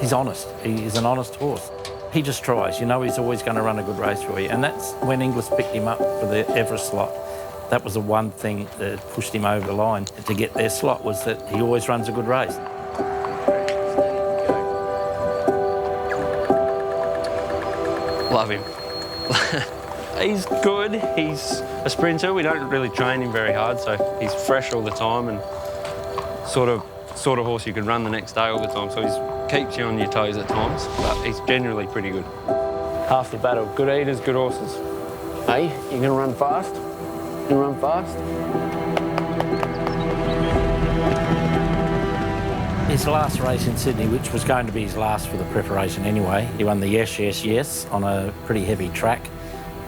He's honest. He's an honest horse. He just tries. You know he's always going to run a good race for you. And that's when Inglis picked him up for the Everest slot. That was the one thing that pushed him over the line to get their slot, was that he always runs a good race. Love him. He's good. He's a sprinter. We don't really train him very hard, so he's fresh all the time and sort of horse you could run the next day all the time. So he keeps you on your toes at times, but he's generally pretty good. Half the battle. Good eaters, good horses. Hey, you gonna run fast? You gonna run fast? His last race in Sydney, which was going to be his last for the preparation anyway, he won the Yes, Yes, Yes on a pretty heavy track.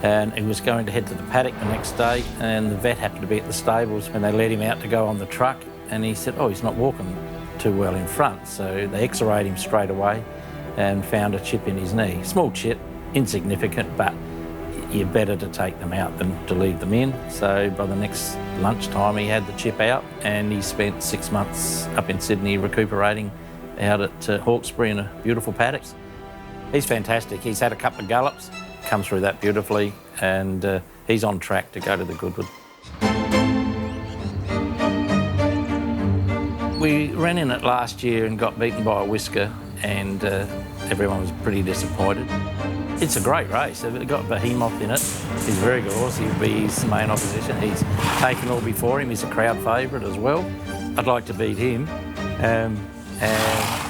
And he was going to head to the paddock the next day, and the vet happened to be at the stables when they let him out to go on the truck, and he said, oh, he's not walking too well in front. So they x-rayed him straight away and found a chip in his knee. Small chip, insignificant, but you're better to take them out than to leave them in. So by the next lunchtime, he had the chip out, and he spent 6 months up in Sydney recuperating out at Hawkesbury in a beautiful paddock. He's fantastic. He's had a couple of gallops, come through that beautifully, and he's on track to go to the Goodwood. We ran in it last year and got beaten by a whisker, and everyone was pretty disappointed. It's a great race. They've got Behemoth in it. He's a very good horse. He'll be his main opposition. He's taken all before him. He's a crowd favourite as well. I'd like to beat him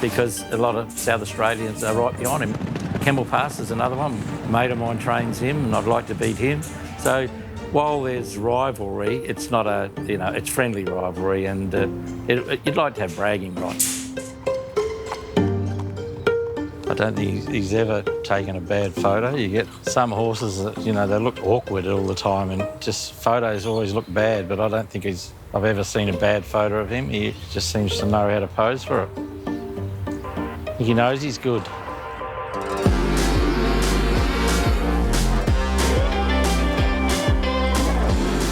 because a lot of South Australians are right behind him. Kemble Pass is another one. A mate of mine trains him, and I'd like to beat him. So while there's rivalry, it's not a, it's friendly rivalry, and you'd like to have bragging rights. I don't think he's ever taken a bad photo. You get some horses that, they look awkward all the time, and just photos always look bad, but I don't think I've ever seen a bad photo of him. He just seems to know how to pose for it. He knows he's good.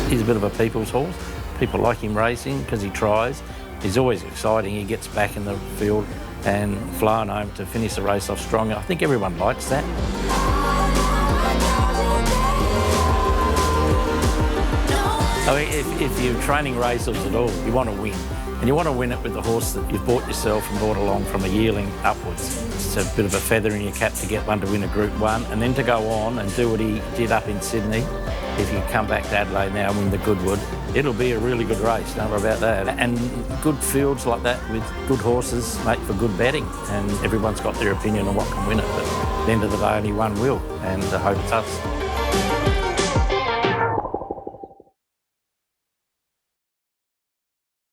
He's a bit of a people's horse. People like him racing because he tries. He's always exciting. He gets back in the field and flown home to finish the race off strong. I think everyone likes that. I mean, if you're training racehorses at all, you want to win. And you want to win it with the horse that you've bought yourself and brought along from a yearling upwards. It's a bit of a feather in your cap to get one to win a Group 1, and then to go on and do what he did up in Sydney. If you come back to Adelaide now and win the Goodwood, it'll be a really good race, don't worry about that. And good fields like that with good horses make for good betting, and everyone's got their opinion on what can win it. But at the end of the day, only one will, and I hope it's us.